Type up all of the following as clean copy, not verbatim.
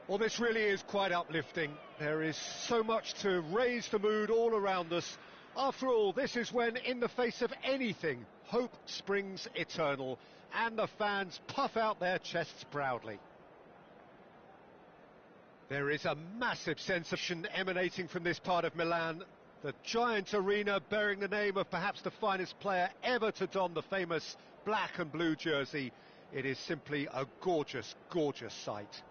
Well, this really is quite uplifting. There is so much to raise the mood all around us. After all, this is when, in the face of anything, hope springs eternal, and the fans puff out their chests proudly. There is a massive sensation emanating from this part of Milan. The giant arena bearing the name of perhaps the finest player ever to don the famous black and blue jersey. It is simply a gorgeous, gorgeous sight.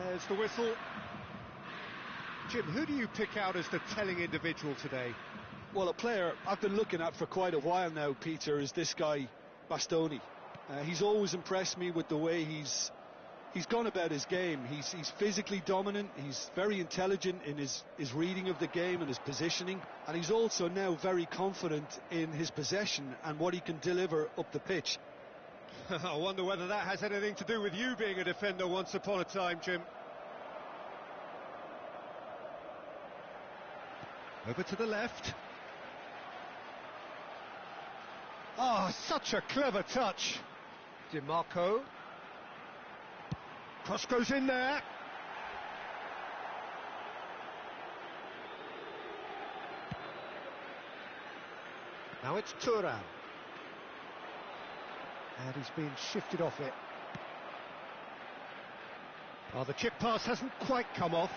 There's the whistle. Jim, who do you pick out as the telling individual today? Well, a player I've been looking at for quite a while now, Peter, is this guy, Bastoni. He's always impressed me with the way he's gone about his game. He's physically dominant, he's very intelligent in his reading of the game and his positioning, and he's also now very confident in his possession and what he can deliver up the pitch. I wonder whether that has anything to do with you being a defender once upon a time, Jim. Over to the left. Oh, such a clever touch. Di Marco. Cross goes in there. Now it's Thuram. And he's been shifted off it. Oh, the chip pass hasn't quite come off.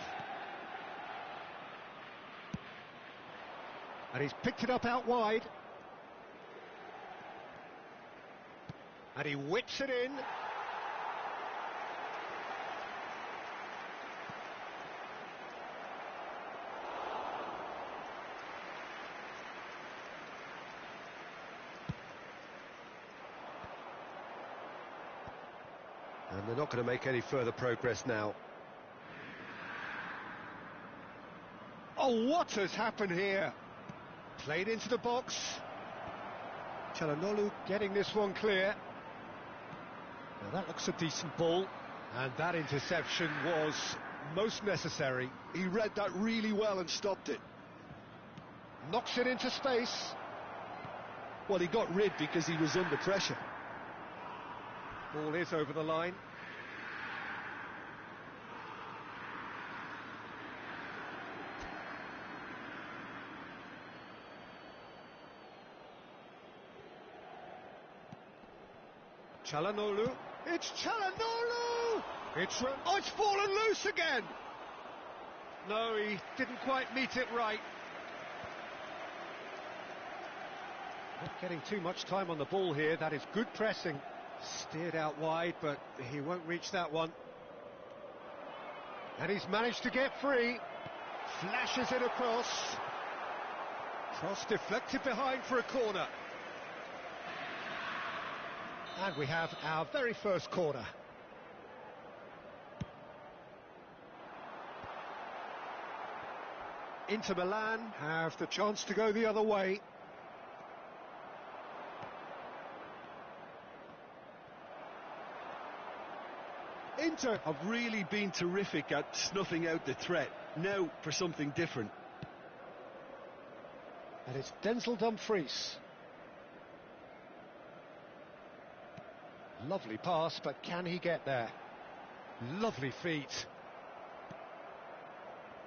And he's picked it up out wide. And he whips it in. And they're not going to make any further progress now. Oh, what has happened here? Played into the box. Çalhanoğlu getting this one clear. Now that looks a decent ball. And that interception was most necessary. He read that really well and stopped it. Knocks it into space. Well, he got rid because he was under pressure. Ball is over the line. Çalhanoğlu. It's Çalhanoğlu! It's fallen loose again! No, he didn't quite meet it right. Not getting too much time on the ball here. That is good pressing. Steered out wide, but he won't reach that one. And he's managed to get free. Flashes it across. Cross deflected behind for a corner. And we have our very first corner. Inter Milan have the chance to go the other way. Inter have really been terrific at snuffing out the threat. Now for something different. And it's Denzel Dumfries. Lovely pass, but can he get there? Lovely feet.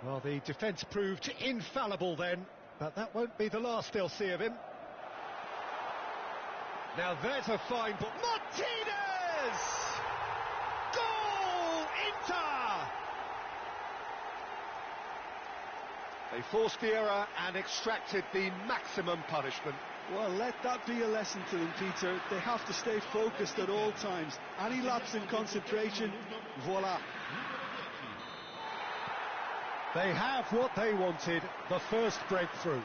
Well, the defence proved infallible then, but that won't be the last they'll see of him. Now there's a fine ball. Martinez! Goal! Inter! They forced the error and extracted the maximum punishment. Well, let that be a lesson to them, Peter. They have to stay focused at all times. Any lapse in concentration, voila. They have what they wanted, the first breakthrough.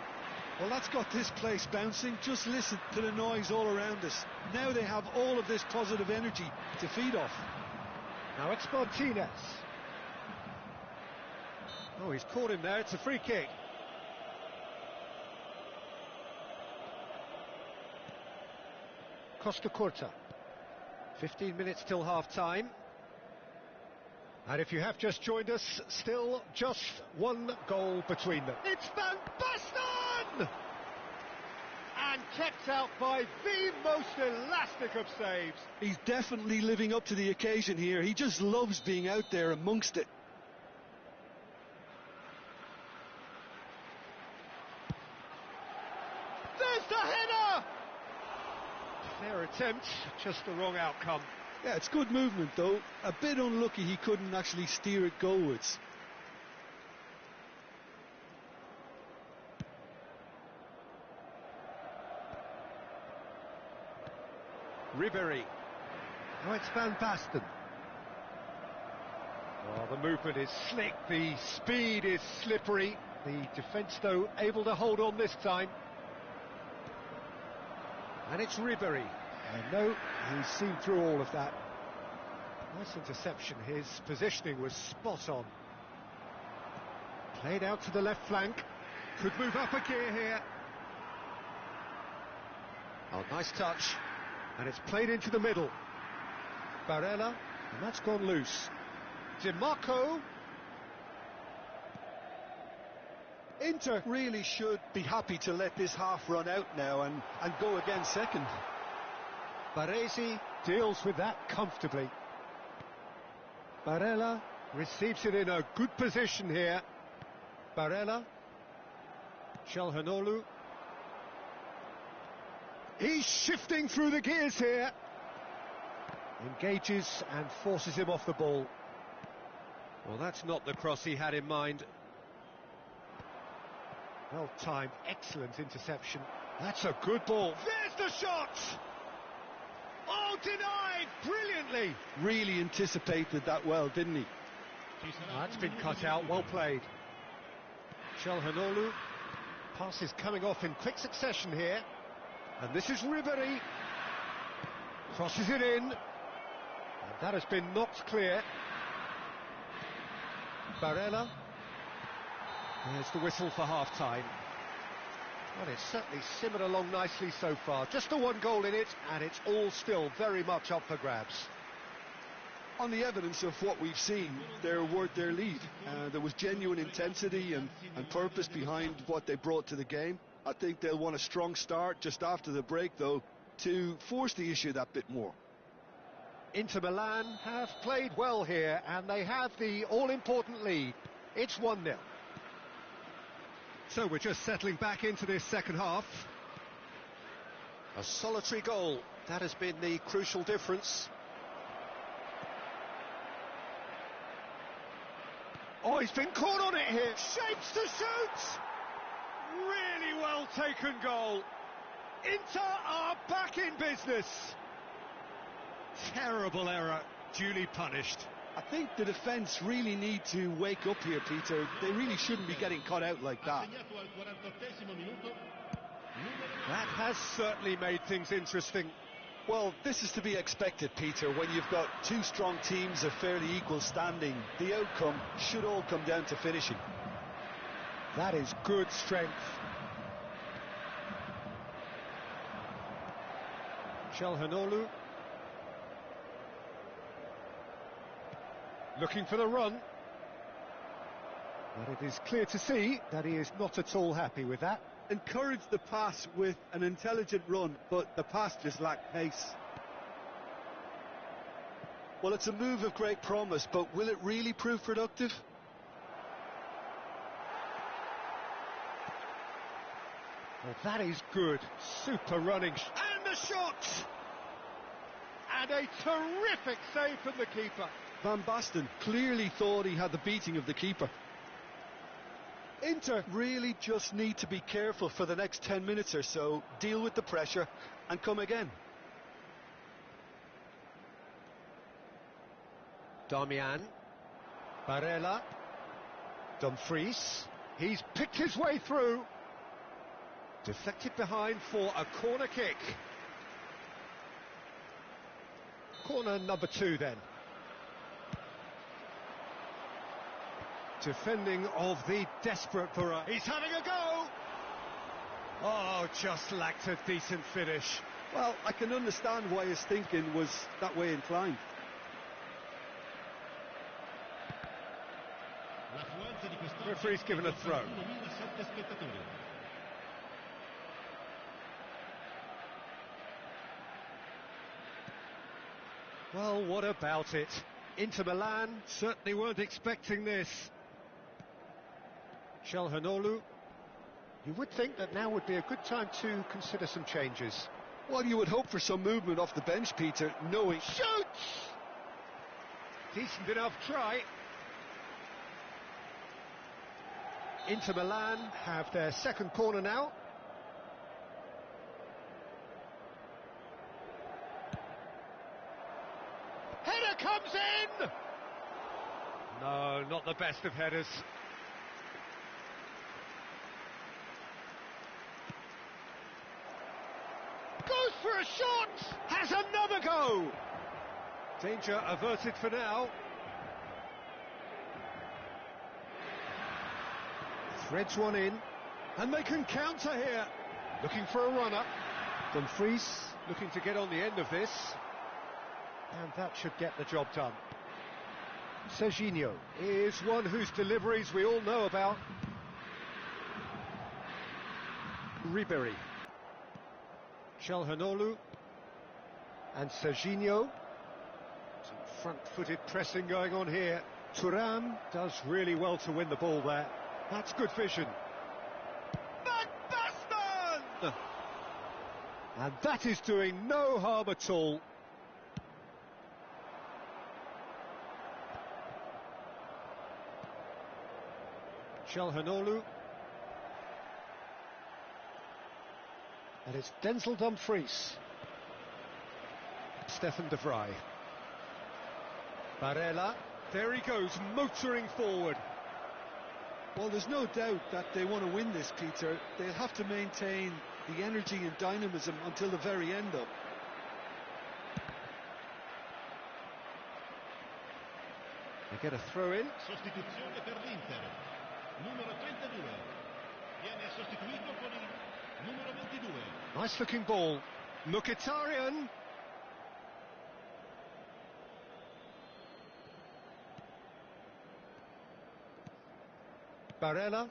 Well, that's got this place bouncing. Just listen to the noise all around us. Now they have all of this positive energy to feed off. Now it's Martinez. Oh, he's caught him there. It's a free kick. Costa Curta. 15 minutes till half-time. And if you have just joined us, still just one goal between them. It's Van Basten! And kept out by the most elastic of saves. He's definitely living up to the occasion here. He just loves being out there amongst it. There's the header! Fair attempt, just the wrong outcome. Yeah, it's good movement though. A bit unlucky he couldn't actually steer it goalwards. Ribéry. Oh, it's Van Basten. Oh, the movement is slick, the speed is slippery. The defence, though, able to hold on this time. And it's Ribéry. No, he's seen through all of that. Nice interception. His positioning was spot on. Played out to the left flank. Could move up a gear here. Oh, nice touch. And it's played into the middle. Barella, and that's gone loose. DiMarco. Inter really should be happy to let this half run out now and go again second. Baresi deals with that comfortably. Barella receives it in a good position here. Barella. Calhanoglu. He's shifting through the gears here. Engages and forces him off the ball. Well, that's not the cross he had in mind. Well timed, excellent interception. That's a good ball. There's the shot! Oh, denied brilliantly. Really anticipated that well, didn't he? That's been cut out, well played. Calhanoglu. Passes coming off in quick succession here. And this is Ribéry. Crosses it in. And that has been knocked clear. Barella. There's the whistle for half-time. Well, it's certainly simmered along nicely so far. Just the one goal in it, and it's all still very much up for grabs. On the evidence of what we've seen, they're worth their lead. There was genuine intensity and purpose behind what they brought to the game. I think they'll want a strong start just after the break, though, to force the issue that bit more. Inter Milan have played well here, and they have the all-important lead. It's 1-0. So we're just settling back into this second half. A solitary goal, that has been the crucial difference. Oh, he's been caught on it here. Shapes to shoot! Really well taken goal. Inter are back in business. Terrible error, duly punished. I think the defence really need to wake up here, Peter. They really shouldn't be getting caught out like that. That has certainly made things interesting. Well, this is to be expected, Peter. When you've got two strong teams of fairly equal standing, the outcome should all come down to finishing. That is good strength. Calhanoglu. Looking for the run. But it is clear to see that he is not at all happy with that. Encouraged the pass with an intelligent run, but the pass just lacked pace. Well, it's a move of great promise, but will it really prove productive? Well, that is good. Super running. And the shot! And a terrific save from the keeper. Van Basten clearly thought he had the beating of the keeper. Inter really just need to be careful for the next 10 minutes or so, deal with the pressure and come again. Darmian. Barella. Dumfries. He's picked his way through. Deflected behind for a corner kick. Corner number 2 then. Defending of the desperate variety. He's having a go! Oh, just lacked a decent finish. Well, I can understand why his thinking was that way inclined. Referee's given a throw. Well, what about it? Inter Milan certainly weren't expecting this. Calhanoglu. You would think that now would be a good time to consider some changes. Well, you would hope for some movement off the bench, Peter, knowing... Shoots! Decent enough try. Inter Milan have their second corner now. Header comes in! No, not the best of headers. Goes for a shot! Has another go! Danger averted for now. Threads one in, and they can counter here. Looking for a runner. Dumfries looking to get on the end of this. And that should get the job done. Serginho is one whose deliveries we all know about. Ribéry. Calhanoglu. And Serginho. Some Front-footed pressing going on here. Thuram does really well to win the ball there. That's good vision. Baston! And that is doing no harm at all. Çalhanoğlu. And it's Denzel Dumfries. Stefan de Vrij. Barella. There he goes, motoring forward. Well, there's no doubt that they want to win this, Peter. They'll have to maintain the energy and dynamism until the very end, though. They get a throw in. Sostituzione per l'Inter. Numero 32. Viene sostituito con il numero 22. Nice looking ball. Mkhitaryan. Barella.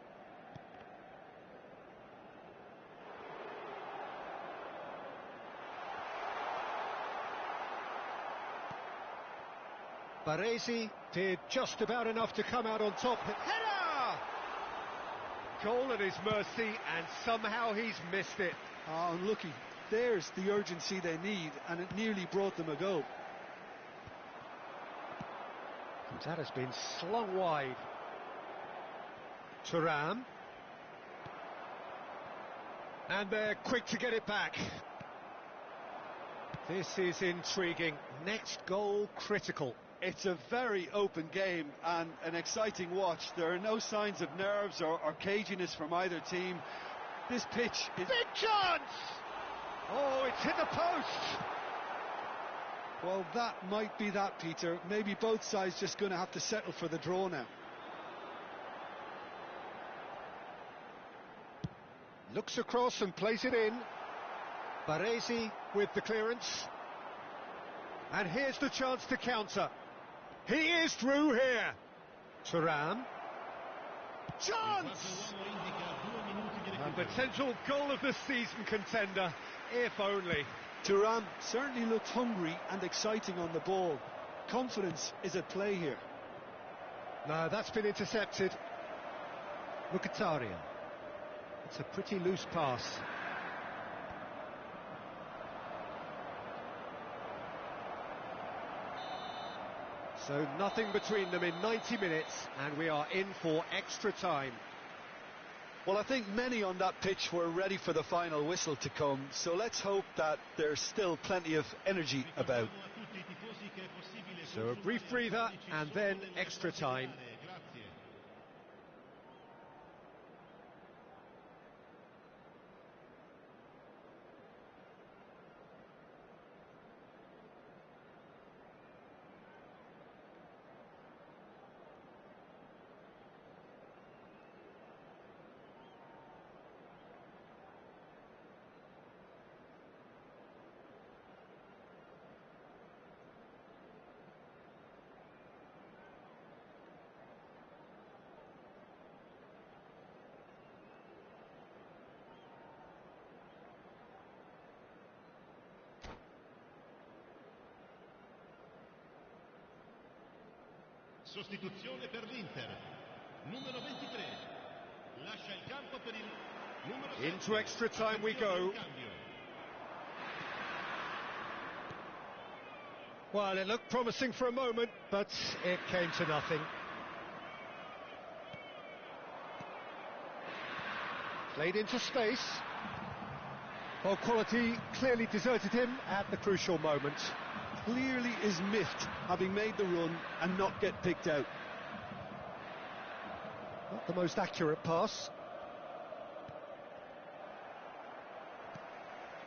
Baresi did just about enough to come out on top. Header! Goal at his mercy, and somehow he's missed it. Oh, unlucky. There's the urgency they need, and it nearly brought them a goal. And that has been slung wide. Thuram. And they're quick to get it back. This is intriguing. Next goal critical. It's a very open game and an exciting watch. There are no signs of nerves or caginess from either team. This pitch is... Big chance! Oh, it's hit the post! Well, that might be that, Peter. Maybe both sides just going to have to settle for the draw now. Looks across and plays it in. Baresi with the clearance. And here's the chance to counter. He is through here. Thuram. Chance! A potential goal of the season contender, if only. Thuram certainly looked hungry and exciting on the ball. Confidence is at play here. No, that's been intercepted. Mkhitaryan. It's a pretty loose pass. So nothing between them in 90 minutes, and we are in for extra time. Well, I think many on that pitch were ready for the final whistle to come, so let's hope that there's still plenty of energy about. So a brief breather, and then extra time. Sostituzione per l'Inter. Numero 23. Lascia il campo per il numero 7. Into extra time we go. Well, it looked promising for a moment, but it came to nothing. Played into space. Well, quality clearly deserted him at the crucial moment. Clearly is miffed, having made the run and not get picked out. Not the most accurate pass.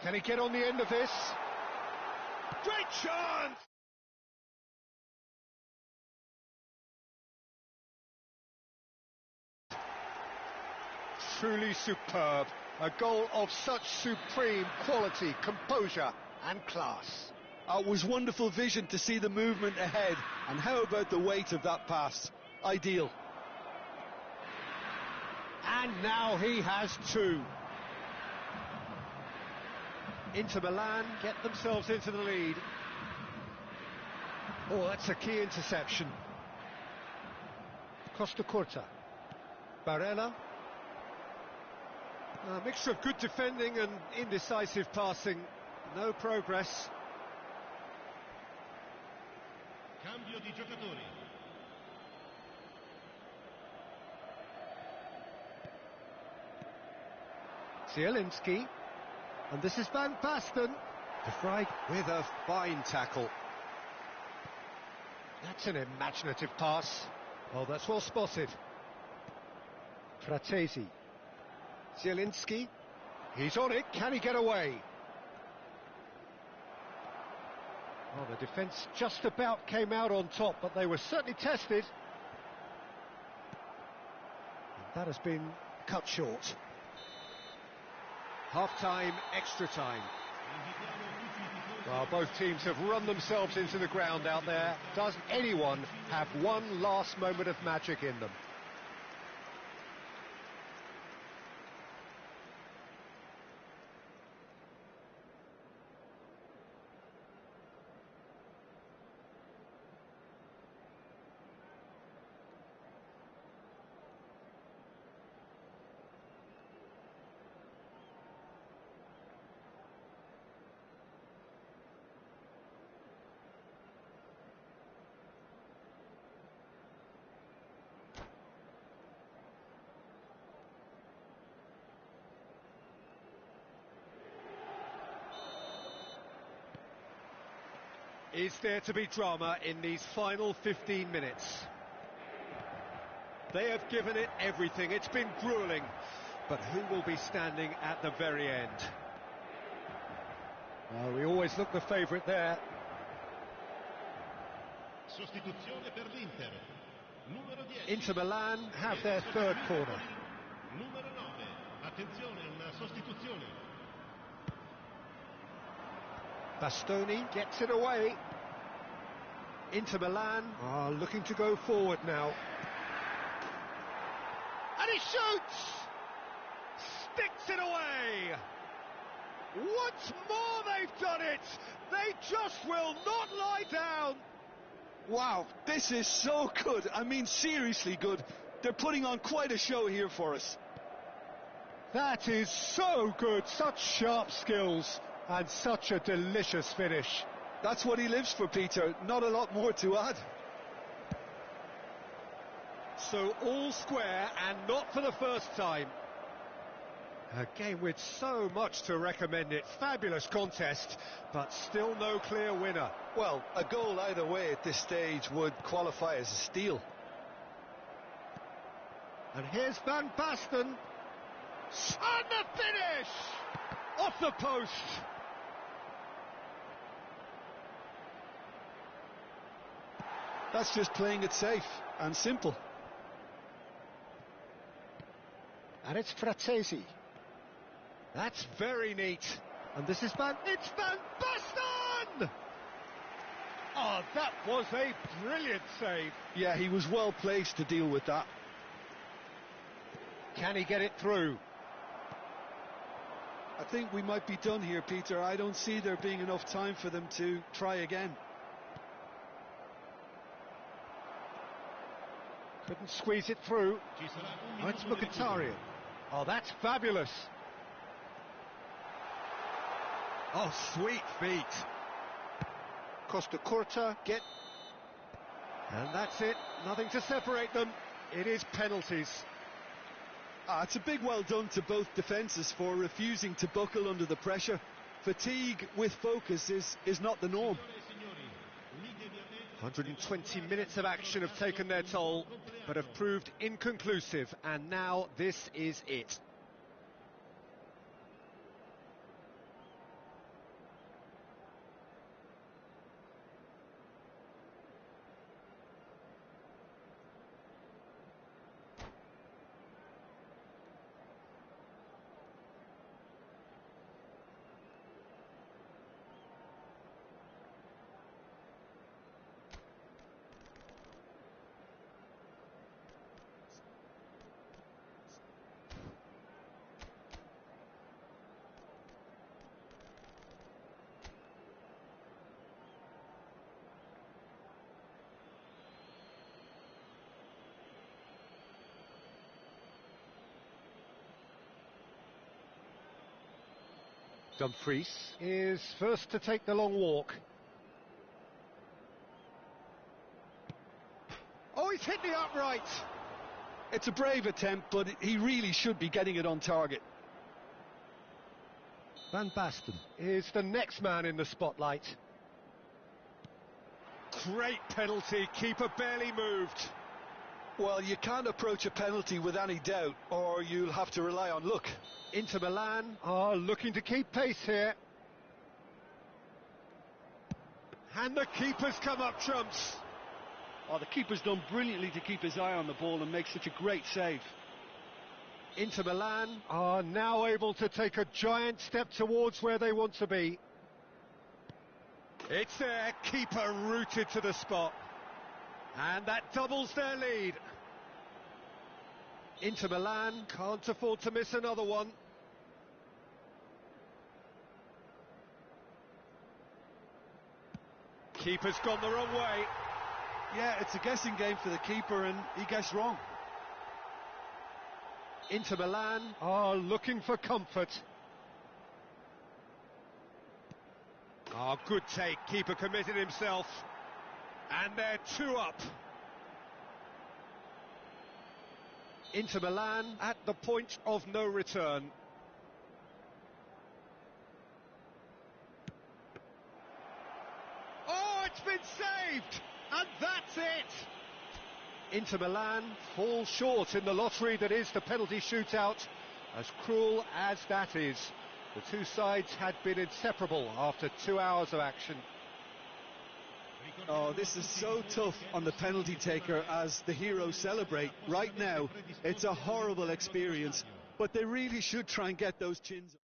Can he get on the end of this? Great chance! Truly superb. A goal of such supreme quality, composure and class. It was wonderful vision to see the movement ahead, and how about the weight of that pass? Ideal. And now he has two. Inter Milan get themselves into the lead. Oh, that's a key interception. Costa Curta. Barella. A mixture of good defending and indecisive passing. No progress. Cambio di giocatori. Zielinski. And this is Van Basten. De Vrij with a fine tackle. That's an imaginative pass. Oh, that's well spotted. Fratesi. Zielinski. He's on it. Can he get away? Well, the defence just about came out on top, but they were certainly tested. And that has been cut short. Half-time, extra time. Well, both teams have run themselves into the ground out there. Does anyone have one last moment of magic in them? Is there to be drama in these final 15 minutes? They have given it everything. It's been gruelling. But who will be standing at the very end? Well, we always look the favourite there. Sostituzione per l'Inter. Numero 10. Inter Milan have their third corner. Numero 9. Attenzione, una sostituzione. Bastoni gets it away. Inter Milan are looking to go forward now. And he shoots! Sticks it away! Once more they've done it! They just will not lie down! Wow, this is so good. I mean, seriously good. They're putting on quite a show here for us. That is so good, such sharp skills. And such a delicious finish. That's what he lives for, Peter. Not a lot more to add. So all square, and not for the first time. A game with so much to recommend it. Fabulous contest, but still no clear winner. Well, a goal either way at this stage would qualify as a steal. And here's Van Basten. And the finish! Off the post. That's just playing it safe and simple. And it's Fratesi. That's very neat. And this is it's Van Basten! Oh, that was a brilliant save. Yeah, he was well placed to deal with that. Can he get it through? I think we might be done here, Peter. I don't see there being enough time for them to try again. Couldn't squeeze it through. Oh, it's Mkhitaryan. Oh, that's fabulous. Oh, sweet feet. Costa Curta get... And that's it. Nothing to separate them. It is penalties. It's a big well done to both defences for refusing to buckle under the pressure. Fatigue with focus is not the norm. 120 minutes of action have taken their toll, but have proved inconclusive, and now this is it. Dumfries is first to take the long walk. Oh, he's hit the upright! It's a brave attempt, but he really should be getting it on target. Van Basten is the next man in the spotlight. Great penalty, keeper barely moved. Well, you can't approach a penalty with any doubt, or you'll have to rely on luck. Inter Milan are looking to keep pace here. And the keeper's come up trumps. Oh, the keeper's done brilliantly to keep his eye on the ball and make such a great save. Inter Milan are now able to take a giant step towards where they want to be. It's there, keeper rooted to the spot. And that doubles their lead. Inter Milan can't afford to miss another one. Keeper's gone the wrong way. Yeah, it's a guessing game for the keeper, and he guessed wrong. Inter Milan are looking for comfort. Oh, good take, keeper committed himself. And they're 2 up. Inter Milan at the point of no return. Oh, it's been saved! And that's it! Inter Milan fall short in the lottery that is the penalty shootout. As cruel as that is, the two sides had been inseparable after 2 hours of action. Oh, this is so tough on the penalty taker as the heroes celebrate. Right now, it's a horrible experience, but they really should try and get those chins.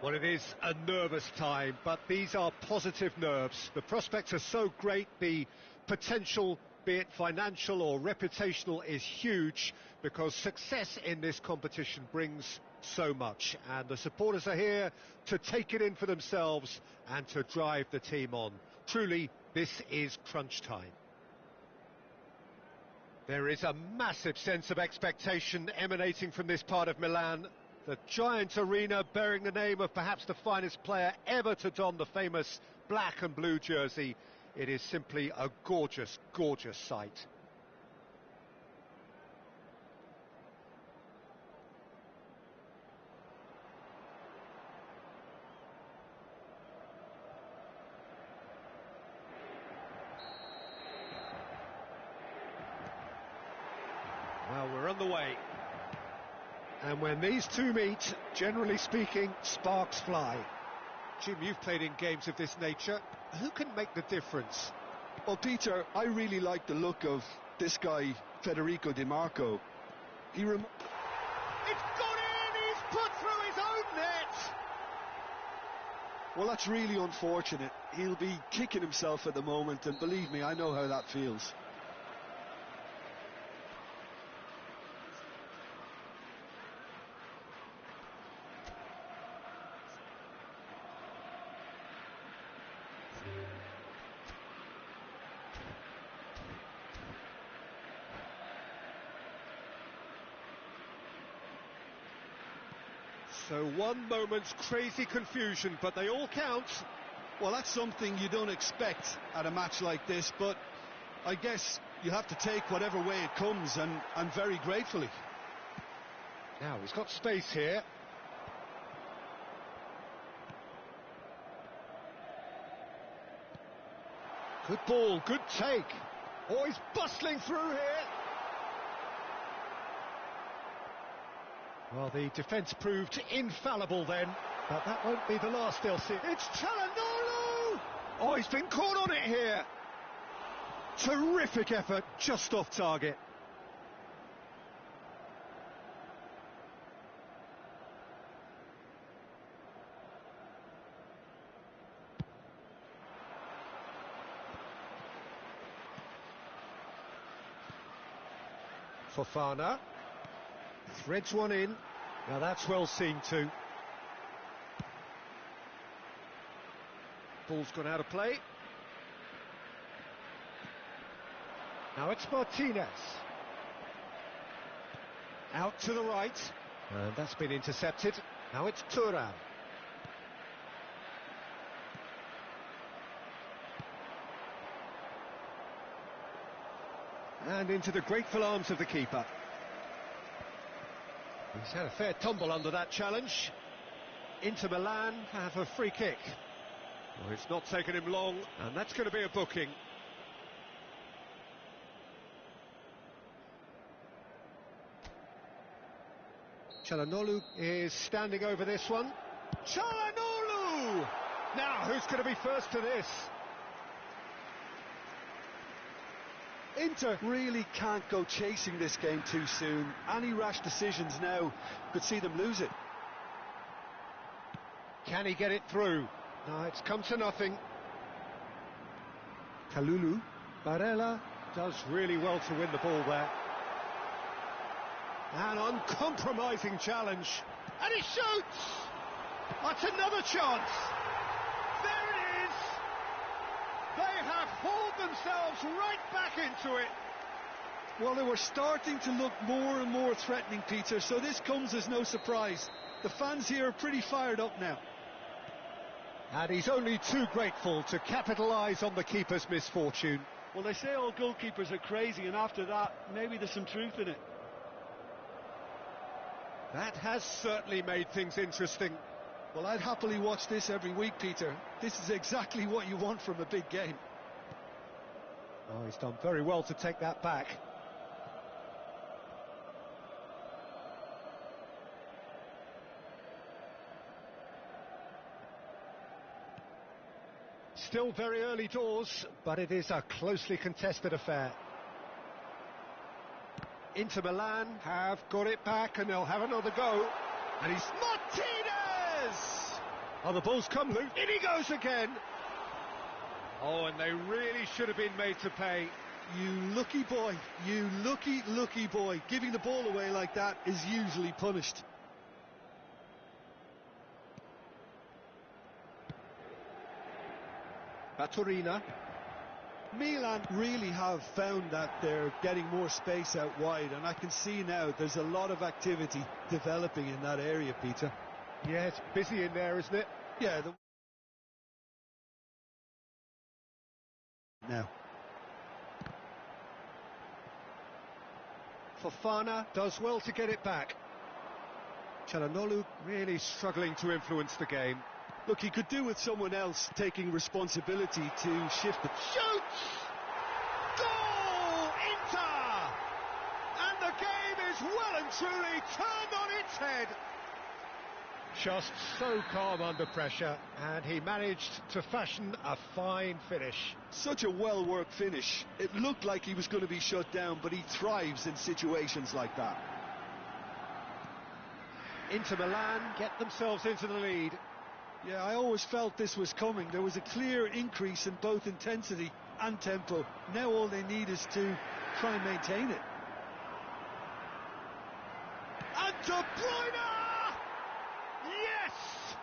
Well, it is a nervous time, but these are positive nerves. The prospects are so great, the potential, be it financial or reputational, is huge, because success in this competition brings so much, and the supporters are here to take it in for themselves and to drive the team on. Truly, this is crunch time. There is a massive sense of expectation emanating from this part of Milan. The giant arena bearing the name of perhaps the finest player ever to don the famous black and blue jersey. It is simply a gorgeous, gorgeous sight. Well, we're on the way. And when these two meet, generally speaking, sparks fly. Jim, you've played in games of this nature. Who can make the difference? Well, Peter, I really like the look of this guy, Federico Di Marco. It's got in! He's put through his own net! Well, that's really unfortunate. He'll be kicking himself at the moment, and believe me, I know how that feels. So one moment's crazy confusion, but they all count. Well, that's something you don't expect at a match like this, but I guess you have to take whatever way it comes, and very gratefully. Now, he's got space here. Good ball, good take. Oh, he's bustling through here. Well, the defence proved infallible then, but that won't be the last they'll see. It's Çalhanoğlu! Oh, he's been caught on it here. Terrific effort, just off target. Fofana threads one in. Now that's well seen too. Ball's gone out of play. Now it's Martinez. Out to the right. And that's been intercepted. Now it's Thuram. And into the grateful arms of the keeper. He's had a fair tumble under that challenge. Inter Milan have a free kick. Well, it's not taken him long, and that's going to be a booking. Çalhanoğlu is standing over this one. Çalhanoğlu! Now, who's going to be first to this? Inter really can't go chasing this game too soon. Any rash decisions now could see them lose it. Can he get it through? No, it's come to nothing. Kalulu. Barella does really well to win the ball there. An uncompromising challenge. And he shoots! That's another chance. There it is! They have hauled themselves right back into it. Well, they were starting to look more and more threatening, Peter, so this comes as no surprise. The fans here are pretty fired up now. And he's only too grateful to capitalise on the keeper's misfortune. Well, they say all goalkeepers are crazy, and after that, maybe there's some truth in it. That has certainly made things interesting. Well, I'd happily watch this every week, Peter. This is exactly what you want from a big game. Oh, he's done very well to take that back. Still very early doors, but it is a closely contested affair. Inter Milan have got it back, and they'll have another go. And he's Martinez! Oh, the ball's come loose. In he goes again. Oh, and they really should have been made to pay. You lucky boy, you lucky boy. Giving the ball away like that is usually punished. Baturina. Milan really have found that they're getting more space out wide, and I can see now there's a lot of activity developing in that area, Peter. Yeah, it's busy in there, isn't it? Yeah. Now. Fofana does well to get it back. Çalhanoğlu really struggling to influence the game. Look, he could do with someone else taking responsibility to shift the... Shoots! Goal! Inter! And the game is well and truly turned on its head. Just so calm under pressure, and he managed to fashion a fine finish. Such a well-worked finish. It looked like he was going to be shut down, but he thrives in situations like that. Inter Milan get themselves into the lead. Yeah, I always felt this was coming. There was a clear increase in both intensity and tempo. Now all they need is to try and maintain it. And De Bruyne! Yes!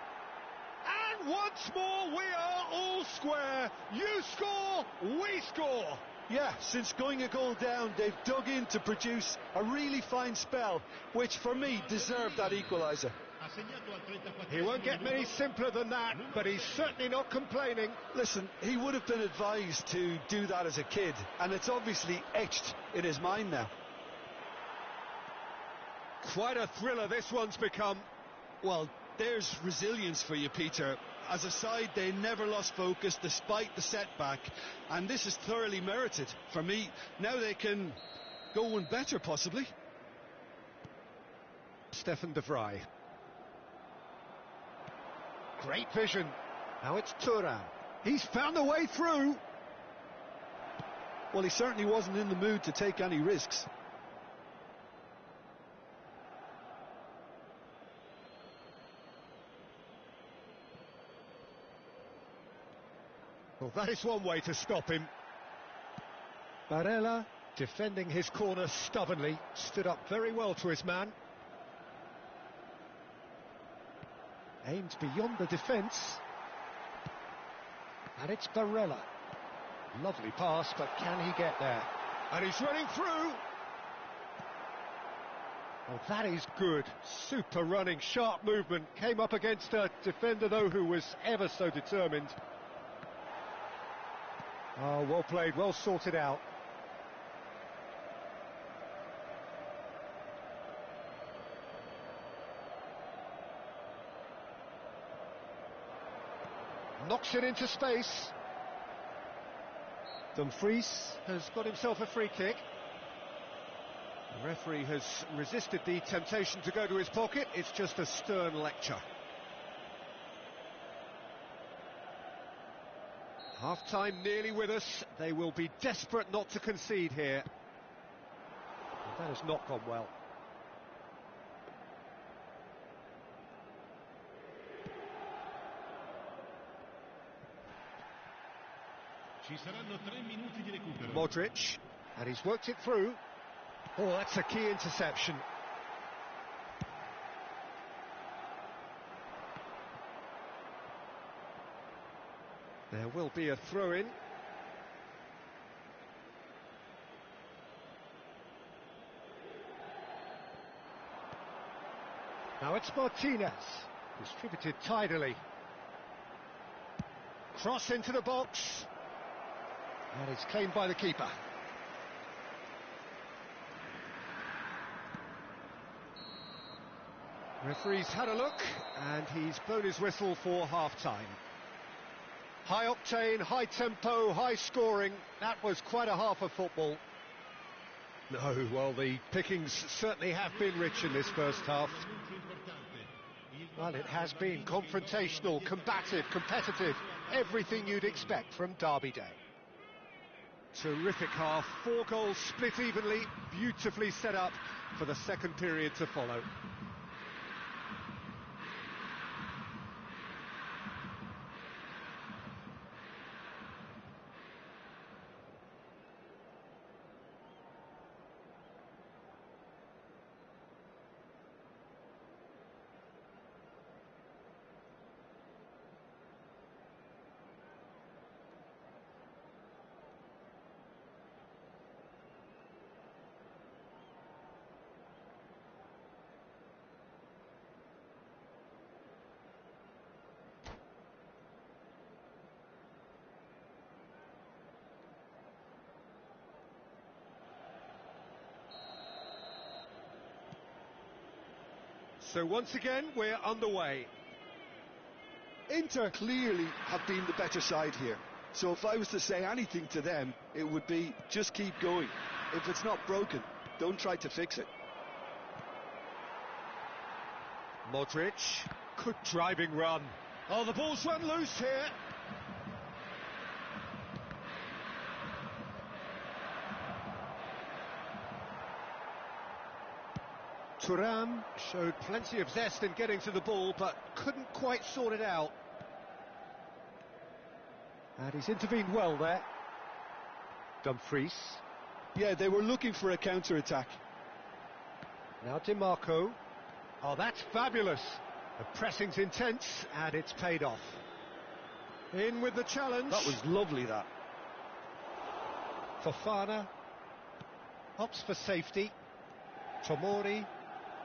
And once more we are all square. You score, we score. Yeah, since going a goal down, they've dug in to produce a really fine spell, which for me deserved that equaliser. He won't get many simpler than that, but he's certainly not complaining. Listen, he would have been advised to do that as a kid, and it's obviously etched in his mind now. Quite a thriller this one's become. Well, there's resilience for you, Peter. As a side, they never lost focus despite the setback, and this is thoroughly merited. For me, now they can go one better, possibly. Stefan de Vrij. Great vision. Now it's Thuram. He's found a way through. Well, he certainly wasn't in the mood to take any risks. Well, that is one way to stop him. Barella, defending his corner stubbornly, stood up very well to his man. Aimed beyond the defence. And it's Barella. Lovely pass, but can he get there? And he's running through. Oh, that is good. Super running, sharp movement. Came up against a defender, though, who was ever so determined. Oh, well played, well sorted out. Knocks it into space. Dumfries has got himself a free kick. The referee has resisted the temptation to go to his pocket. It's just a stern lecture. Half-time nearly with us. They will be desperate not to concede here. And that has not gone well. Modric, and he's worked it through. Oh, that's a key interception. There will be a throw-in. Now it's Martinez, distributed tidily. Cross into the box. And it's claimed by the keeper. Referee's had a look, and he's blown his whistle for half-time. High octane, high tempo, high scoring. That was quite a half of football. No, well, the pickings certainly have been rich in this first half. Well, it has been confrontational, combative, competitive. Everything you'd expect from Derby Day. Terrific half. 4 goals split evenly, beautifully set up for the second period to follow. So once again, we're underway. Inter clearly have been the better side here. So if I was to say anything to them, it would be just keep going. If it's not broken, don't try to fix it. Modric, good driving run. Oh, the ball's run loose here. Thuram showed plenty of zest in getting to the ball, but couldn't quite sort it out. And he's intervened well there. Dumfries. Yeah, they were looking for a counter-attack. Now DiMarco. Oh, that's fabulous. The pressing's intense, and it's paid off. In with the challenge. That was lovely, that. Fofana opts for safety. Tomori.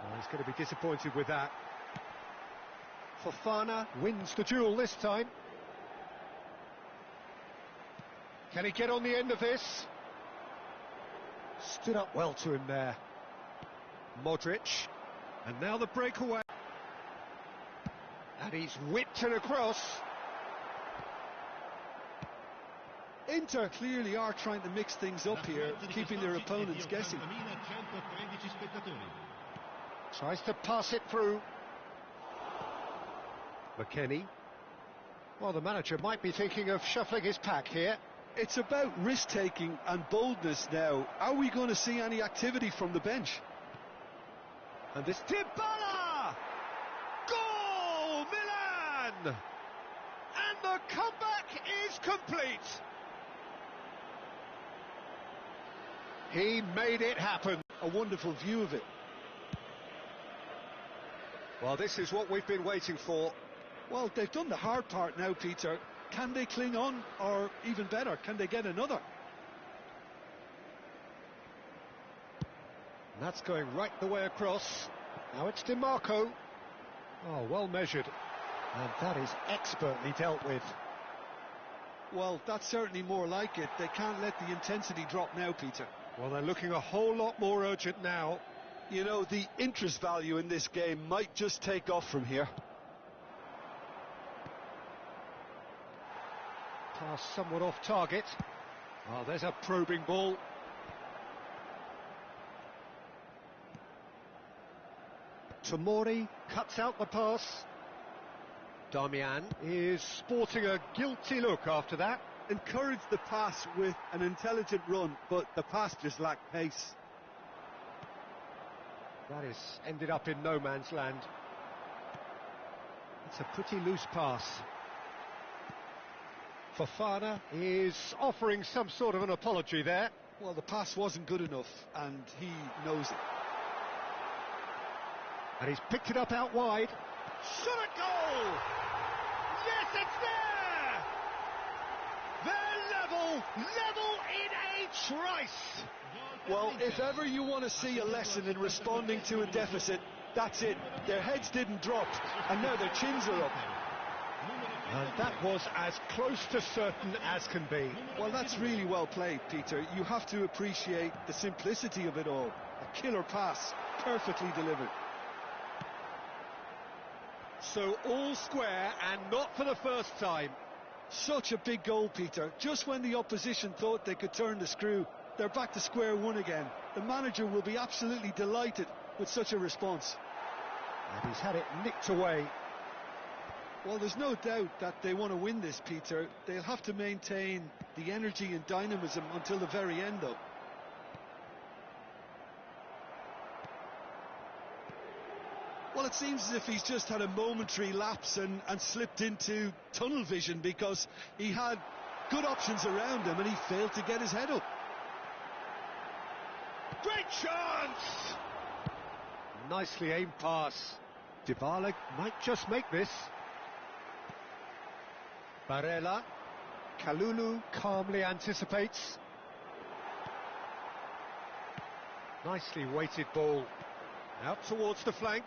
Oh, he's going to be disappointed with that. Fofana wins the duel this time. Can he get on the end of this? Stood up well to him there. Modric. And now the breakaway. And he's whipped it across. Inter clearly are trying to mix things up here, keeping their opponents guessing. Tries to pass it through. McKennie. Well, the manager might be thinking of shuffling his pack here. It's about risk-taking and boldness now. Are we going to see any activity from the bench? And this Dybala! Goal, Milan! And the comeback is complete. He made it happen. A wonderful view of it. Well, this is what we've been waiting for. Well, they've done the hard part now, Peter. Can they cling on, or even better, can they get another? And that's going right the way across. Now it's DiMarco. Oh, well measured. And that is expertly dealt with. Well, that's certainly more like it. They can't let the intensity drop now, Peter. Well, they're looking a whole lot more urgent now. You know, the interest value in this game might just take off from here. Pass somewhat off target. Oh, there's a probing ball. Tomori cuts out the pass. Darmian is sporting a guilty look after that. Encouraged the pass with an intelligent run, but the pass just lacked pace. That is ended up in no man's land. It's a pretty loose pass. Fofana is offering some sort of an apology there. Well, the pass wasn't good enough, and he knows it. And he's picked it up out wide. Shot at goal! Yes, it's there! They're level in a trice! Well, if ever you want to see a lesson in responding to a deficit, that's it. Their heads didn't drop, and now their chins are up. And that was as close to certain as can be. Well, that's really well played, Peter. You have to appreciate the simplicity of it all. A killer pass, perfectly delivered. So all square, and not for the first time. Such a big goal, Peter. Just when the opposition thought they could turn the screw, they're back to square one again. The manager will be absolutely delighted with such a response. And he's had it nicked away. Well, there's no doubt that they want to win this, Peter. They'll have to maintain the energy and dynamism until the very end, though. Well, it seems as if he's just had a momentary lapse and slipped into tunnel vision, because he had good options around him and he failed to get his head up. Great chance! Nicely aimed pass. Dybala might just make this. Barella. Kalulu calmly anticipates. Nicely weighted ball. Out towards the flank.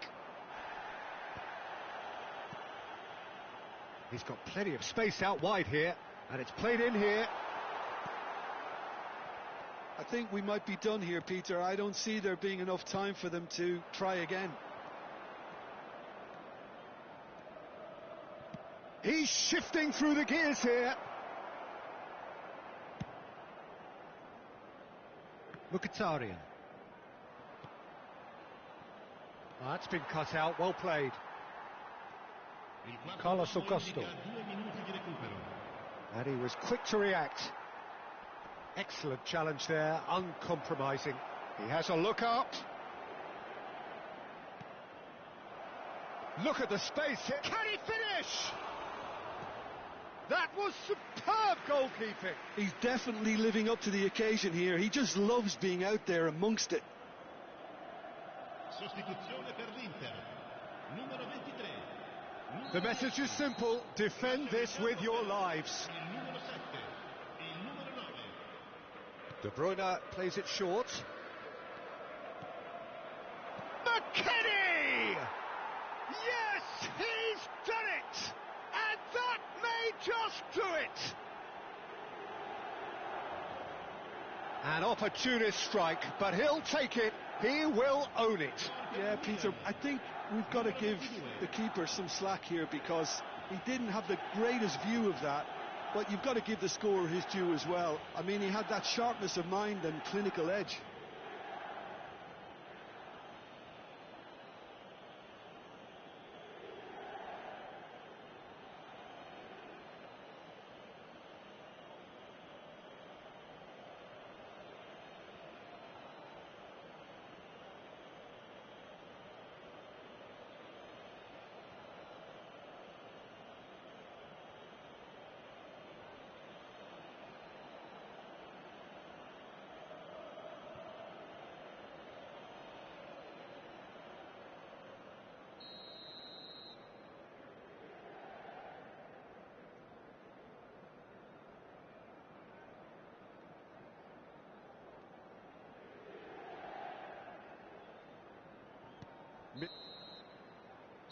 He's got plenty of space out wide here, and it's played in here. I think we might be done here, Peter. I don't see there being enough time for them to try again. He's shifting through the gears here. Mkhitaryan. That's been cut out, well played. Carlos Augusto. And he was quick to react. Excellent challenge there, uncompromising. He has a look up. Look at the space here. Can he finish? That was superb goalkeeping. He's definitely living up to the occasion here. He just loves being out there amongst it. Sostituzione per l'Inter. Numero 23. The message is simple: defend this with your lives. Il numero 7. Il numero 9. De Bruyne plays it short. McKennie! Yes, he's done it! And that may just do it! An opportunist strike, but he'll take it. He will own it. Yeah, Peter, I think we've got to give the keeper some slack here because he didn't have the greatest view of that, but you've got to give the scorer his due as well. I mean, he had that sharpness of mind and clinical edge.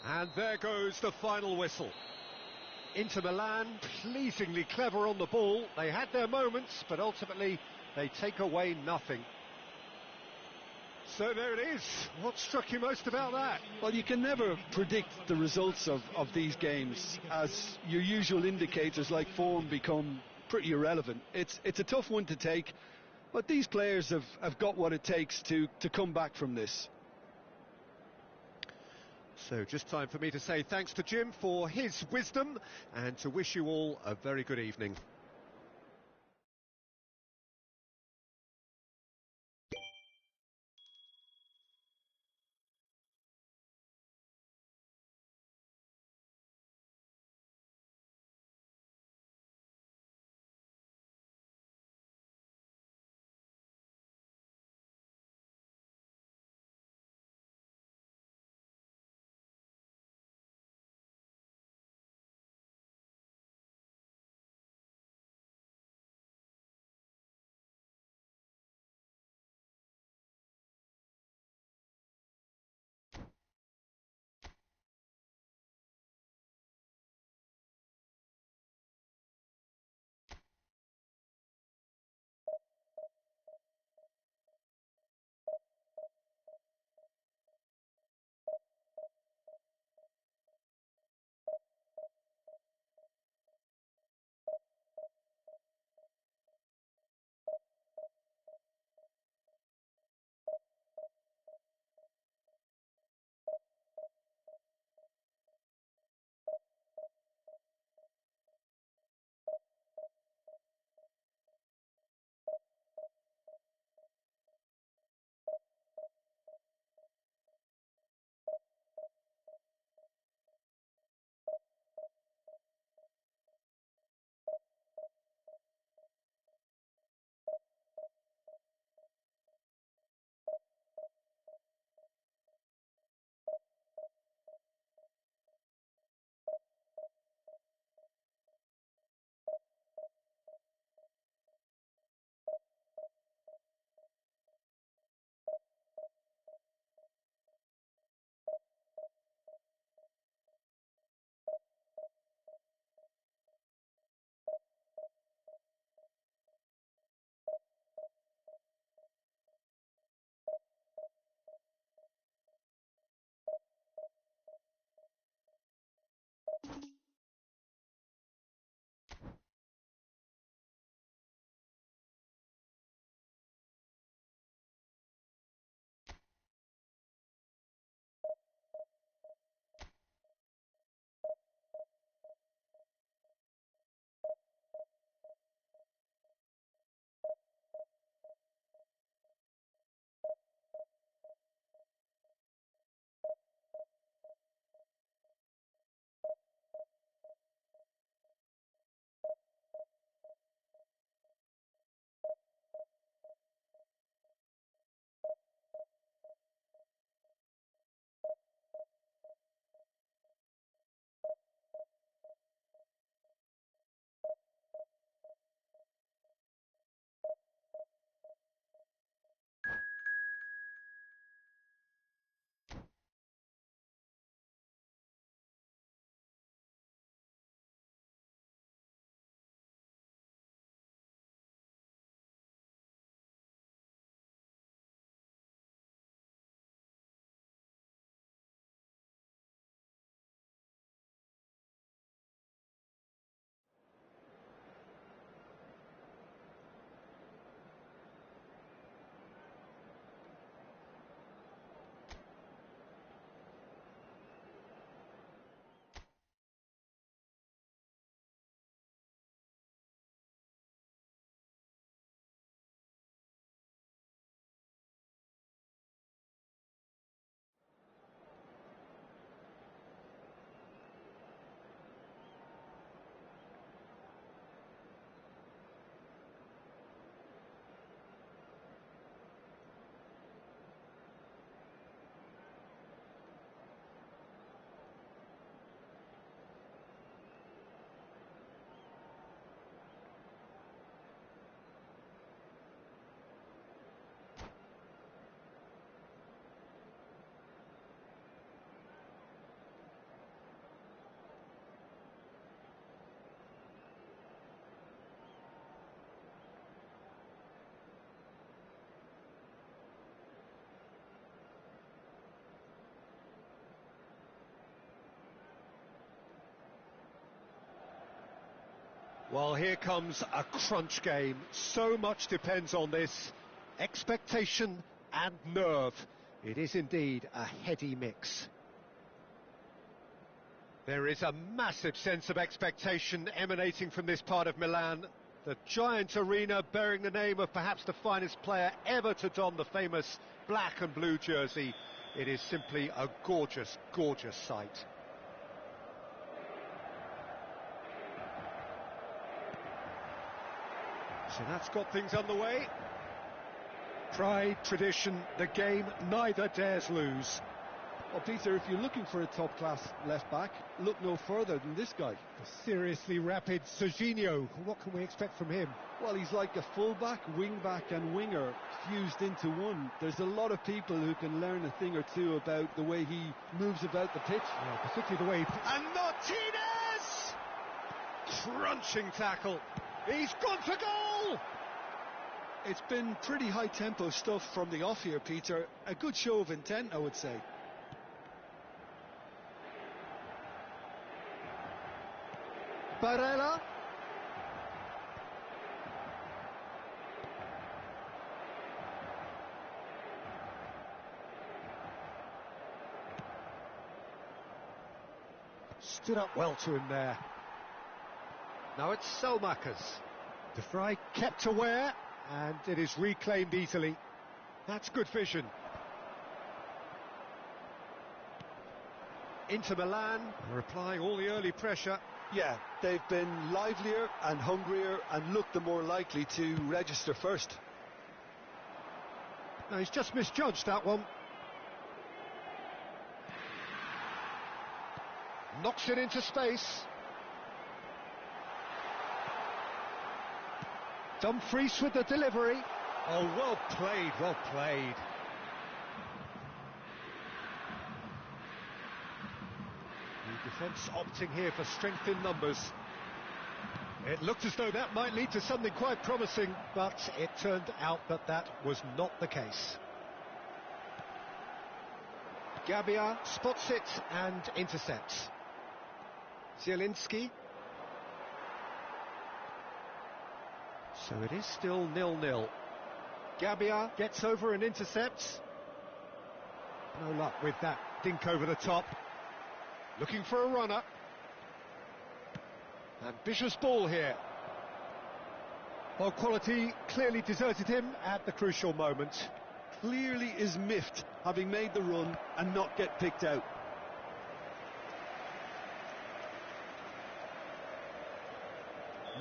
And there goes the final whistle. Inter Milan, pleasingly clever on the ball. They had their moments, but ultimately they take away nothing. So there it is. What struck you most about that? Well, you can never predict the results of these games, as your usual indicators like form become pretty irrelevant. It's a tough one to take, but these players have got what it takes to come back from this. So just time for me to say thanks to Jim for his wisdom and to wish you all a very good evening. Well, here comes a crunch game. So much depends on this. Expectation and nerve. It is indeed a heady mix. There is a massive sense of expectation emanating from this part of Milan. The giant arena bearing the name of perhaps the finest player ever to don the famous black and blue jersey. It is simply a gorgeous, gorgeous sight. So that's got things underway. Pride, tradition, the game neither dares lose. Well, Peter, if you're looking for a top-class left-back, look no further than this guy. A seriously rapid Serginho. What can we expect from him? Well, he's like a full-back, wing-back and winger fused into one. There's a lot of people who can learn a thing or two about the way he moves about the pitch. Yeah, particularly the way he... And Martinez! Crunching tackle. He's gone for goal! It's been pretty high-tempo stuff from the off here, Peter. A good show of intent, I would say. Barella. Stood up well to him there. Now it's Selmakers. De Vrij kept aware, and it is reclaimed easily. That's good vision. Inter Milan are applying all the early pressure. Yeah, they've been livelier and hungrier and looked the more likely to register first. No, he's just misjudged that one. Knocks it into space. Dumfries with the delivery. Oh, well played, well played. The defence opting here for strength in numbers. It looked as though that might lead to something quite promising, but it turned out that that was not the case. Gabbia spots it and intercepts. Zielinski. So it is still 0-0. Gabbia gets over and intercepts. No luck with that dink over the top. Looking for a runner. Ambitious ball here. Well, quality clearly deserted him at the crucial moment. Clearly is miffed, having made the run and not get picked out.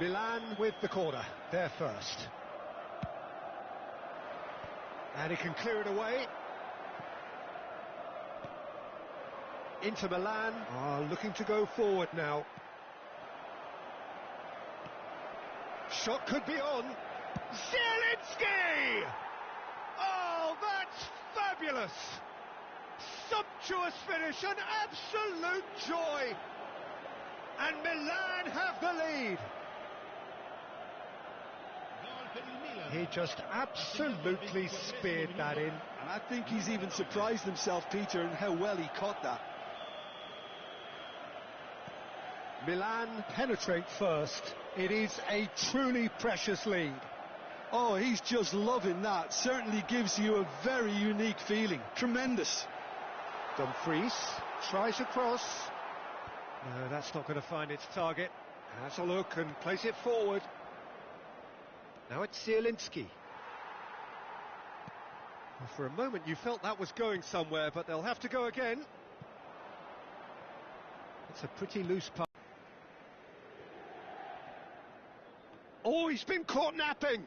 Milan with the corner, there first. And he can clear it away. Inter Milan are looking to go forward now. Shot could be on. Zielinski! Oh, that's fabulous! Sumptuous finish, an absolute joy! And Milan have the lead. He just absolutely speared that in. And I think he's even surprised himself, Peter, in how well he caught that. Milan penetrate first. It is a truly precious lead. Oh, he's just loving that. Certainly gives you a very unique feeling. Tremendous. Dumfries tries a cross. No, that's not going to find its target. Has a look and plays it forward. Now it's Zielinski. Well, for a moment you felt that was going somewhere, but they'll have to go again. It's a pretty loose pass. Oh, he's been caught napping.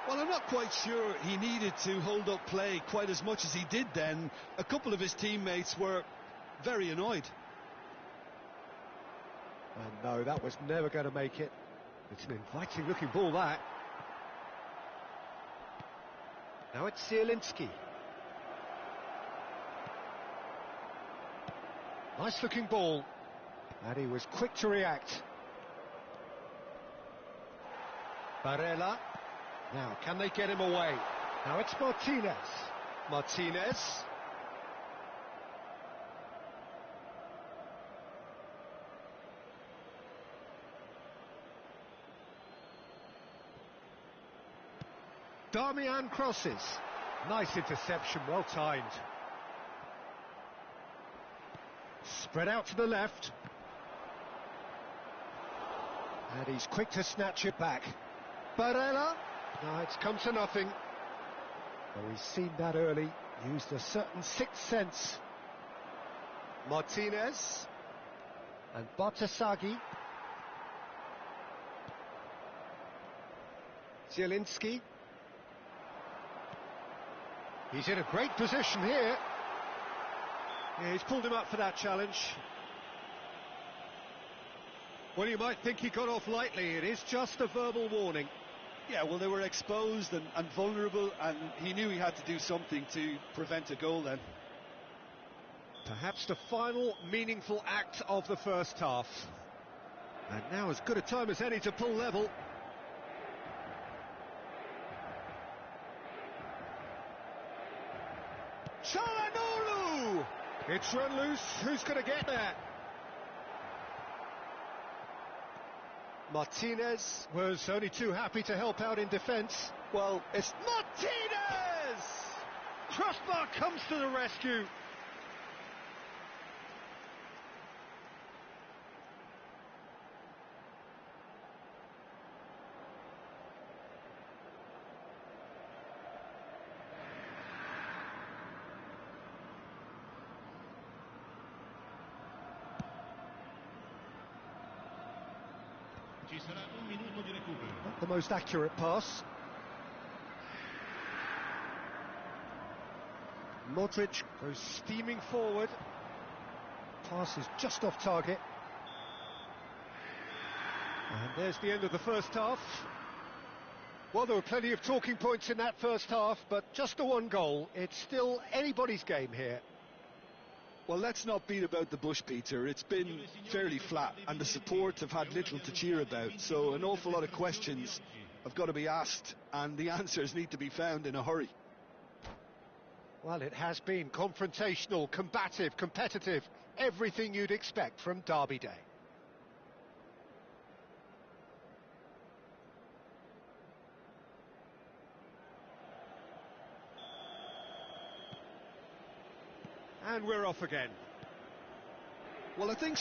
Well, I'm not quite sure he needed to hold up play quite as much as he did then. A couple of his teammates were very annoyed. And no, that was never going to make it. It's an inviting looking ball, that. Now it's Zielinski. Nice looking ball. And he was quick to react. Barella. Now, can they get him away? Now it's Martinez. Martinez. Damian crosses. Nice interception, well timed. Spread out to the left. And he's quick to snatch it back. Barella. No, it's come to nothing. Well, he's seen that early. Used a certain sixth sense. Martinez. And Bartasagi. Zielinski. He's in a great position here. Yeah, he's pulled him up for that challenge. Well, you might think he got off lightly. It is just a verbal warning. Yeah, well, they were exposed and vulnerable, and he knew he had to do something to prevent a goal then. Perhaps the final meaningful act of the first half. And now as good a time as any to pull level. Çalhanoğlu! It's run loose. Who's going to get there? Martinez was only too happy to help out in defence. Well, it's Martinez! Crossbar comes to the rescue. Ci sarà un minuto di recupero. Not the most accurate pass. Modric goes steaming forward. Pass is just off target. And there's the end of the first half. Well, there were plenty of talking points in that first half, but just the one goal. It's still anybody's game here. Well, let's not beat about the bush, Peter. It's been fairly flat, and the support have had little to cheer about, so an awful lot of questions have got to be asked, and the answers need to be found in a hurry. Well, it has been confrontational, combative, competitive, everything you'd expect from Derby Day. And we're off again. Well, I think